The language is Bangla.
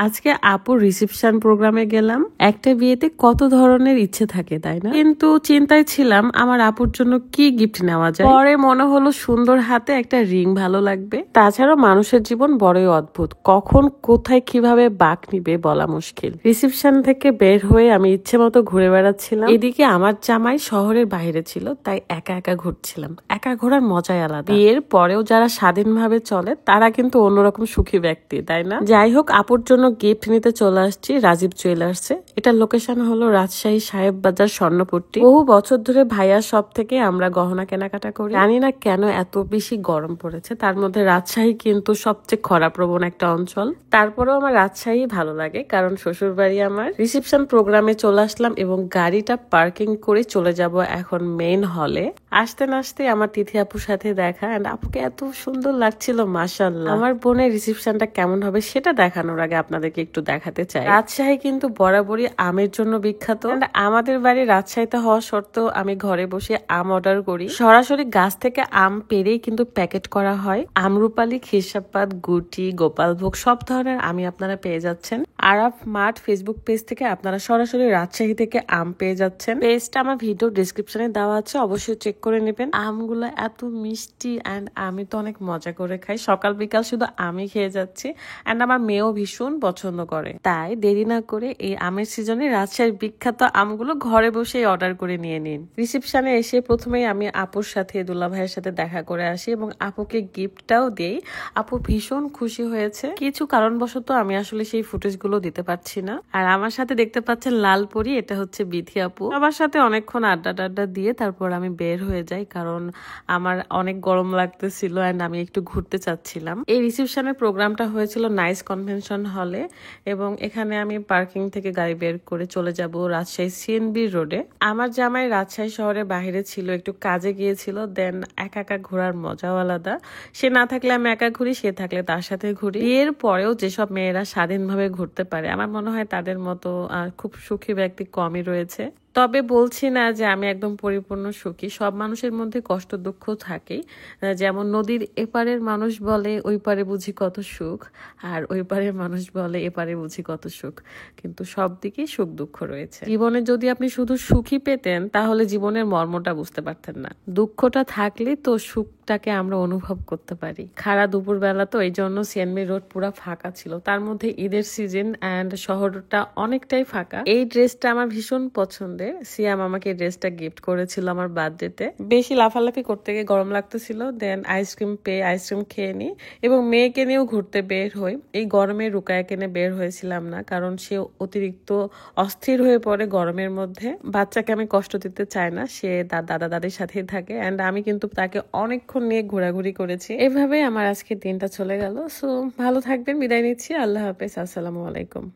আজকে আপুর রিসেপশন প্রোগ্রামে গেলাম। একটা বিয়েতে কত ধরনের ইচ্ছে থাকে তাই না, কিন্তু চিন্তায় ছিলাম আমার আপুর জন্য কি গিফট নেওয়া যায়। পরে মনে হলো সুন্দর হাতে একটা রিং ভালো লাগবে। তাছাড়াও মানুষের জীবন বড়ই অদ্ভুত, কখন কোথায় কিভাবে বাঁক নিবে বলা মুশকিল। রিসেপশন থেকে বের হয়ে আমি ইচ্ছে মতো ঘুরে বেড়াচ্ছিলাম। এদিকে আমার জামাই শহরের বাইরে ছিল, তাই একা একা ঘুরছিলাম। একা ঘোরার মজাই আলাদা। বিয়ের পরেও যারা স্বাধীনভাবে চলে তারা কিন্তু অন্যরকম সুখী ব্যক্তি, তাই না? যাই হোক, আপুর জন্য গিফট নিতে চলে আসছি রাজীব জুয়েলার্সে। এটার লোকেশন হলো রাজশাহী সাহেব বাজার স্বর্ণপট্টি। বহু বছর ধরে ভাইয়ার সব থেকে আমরা গহনা কেনাকাটা করি। জানি না কেন এত বেশি গরম পড়েছে, তার মধ্যে রাজশাহী কিন্তু সবচেয়ে খরাপ্রবণ একটা অঞ্চল। তারপরেও আমার রাজশাহী ভালো লাগে, কারণ শ্বশুর বাড়ি আমার। রিসেপশন প্রোগ্রামে চলে আসলাম এবং গাড়িটা পার্কিং করে চলে যাব এখন মেইন হলে। আসতে না আসতে আমার তিথি আপুর সাথে দেখা, এন্ড আপুকে এত সুন্দর লাগছিল মাশাআল্লাহ। আমার বোনের রিসেপশনটা কেমন হবে সেটা দেখানোর আগে আপনাদেরকে একটু দেখাতে চাই। রাজশাহী কিন্তু বরাবরই আমের জন্য বিখ্যাত। আমাদের বাড়ি রাজশাহীতে হওয়া সত্ত্বেও আমি ঘরে বসে আম অর্ডার করি। সরাসরি গাছ থেকে আম পেরেই কিন্তু প্যাকেট করা হয়। আমরুপালি, খিরসাপাত, গুটি, গোপালভোগ সব ধরনের আমি আপনারা পেয়ে যাচ্ছেন। আরাফ মার্ট ফেসবুক পেজ থেকে আপনারা সরাসরি রাজশাহী থেকে আম পেয়ে যাচ্ছেন। পেজটা আমার ভিডিও ডিসক্রিপশনে দেওয়া আছে, অবশ্যই চেক করে নেবেন। আমগুলো এত মিষ্টি এন্ড আমি তো অনেক মজা করে খাই। সকাল বিকাল শুধু আমি খেয়ে যাচ্ছি এন্ড আমার মেয়েও ভীষণ পছন্দ করে। তাই দেরি না করে এই আমের সিজনে রাজশাহীর বিখ্যাত আমগুলো ঘরে বসেই অর্ডার করে নিয়ে নিন। রিসেপশনে এসে প্রথমেই আমি আপুর সাথে, দুলা ভাইয়ের সাথে দেখা করে আসি এবং আপুকে গিফটটাও দেই। আপু ভীষণ খুশি হয়েছে। কিছু কারণবশত আমি আসলে সেই ফুটেজগুলো দিতে পারছি না। আর আমার সাথে দেখতে পাচ্ছেন লাল পরি, এটা হচ্ছে বিথি আপু। আমার সাথে অনেকক্ষণ আড্ডা দিয়ে তারপর আমি বের হয়ে যাই, কারণ আমার অনেক গরম লাগতেছিল এন্ড আমি একটু ঘুরতে চাচ্ছিলাম। এই রিসেপশনের প্রোগ্রামটা হয়েছিল নাইস কনভেনশন হলে এবং এখানে আমি পার্কিং থেকে গাড়ি বের করে চলে যাব রাজশাহী সিএনবি রোডে। আমার জামাই রাজশাহী শহরের বাইরে ছিল, একটু কাজে গিয়েছিল। দেন একা একা ঘোরার মজাও আলাদা। সে না থাকলে আমি একা ঘুরি, সে থাকলে তার সাথে ঘুরি। বিয়ের পরেও যেসব মেয়েরা স্বাধীনভাবে ঘুরতে পারে, আমার মনে হয় তাদের মতো খুব সুখী ব্যক্তি কমই রয়েছে। তবে বলছি না যে আমি একদম পরিপূর্ণ সুখী। সব মানুষের মধ্যে কষ্ট দুঃখ থাকেই। যেমন নদীর এপারের মানুষ বলে ওই পারে বুঝি কত সুখ, আর ওই পারের মানুষ বলে এপারে বুঝি কত সুখ। কিন্তু সব দিকেই সুখ দুঃখ রয়েছে। জীবনে যদি আপনি শুধু সুখী পেতেন তাহলে জীবনের মর্মটা বুঝতে পারতেন না। দুঃখটা থাকলে তো সুখটাকে আমরা অনুভব করতে পারি। খাড়া দুপুর বেলা তো, এই জন্য সিএনবি রোড পুরা ফাঁকা ছিল। তার মধ্যে ঈদের সিজন এন্ড শহরটা অনেকটাই ফাঁকা। এই ড্রেসটা আমার ভীষণ পছন্দের। সিয়াম আমাকে এই ড্রেসটা গিফট করেছিল আমার বার্থডেতে। বেশি লাফালাফি করতে গিয়ে গরম লাগতেছিল। দেন আইসক্রিম পেয়ে আইসক্রিম খেয়ে নিই এবং মেয়েকে নিয়েও ঘুরতে বের হই। এই গরমে রুকায়াকে নিয়ে বের হয়েছিলাম না, কারণ সে অতিরিক্ত অস্থির হয়ে পড়ে গরমের মধ্যে। বাচ্চাকে আমি কষ্ট দিতে চাই না, সে তার দাদা দাদির সাথেই থাকে এন্ড আমি কিন্তু তাকে অনেকক্ষণ নিয়ে ঘোরাঘুরি করেছি। এভাবে আমার আজকের দিনটা চলে গেল। সো ভালো থাকবেন, বিদায় নিচ্ছি। আল্লাহ হাফেজ, আসসালামু আলাইকুম।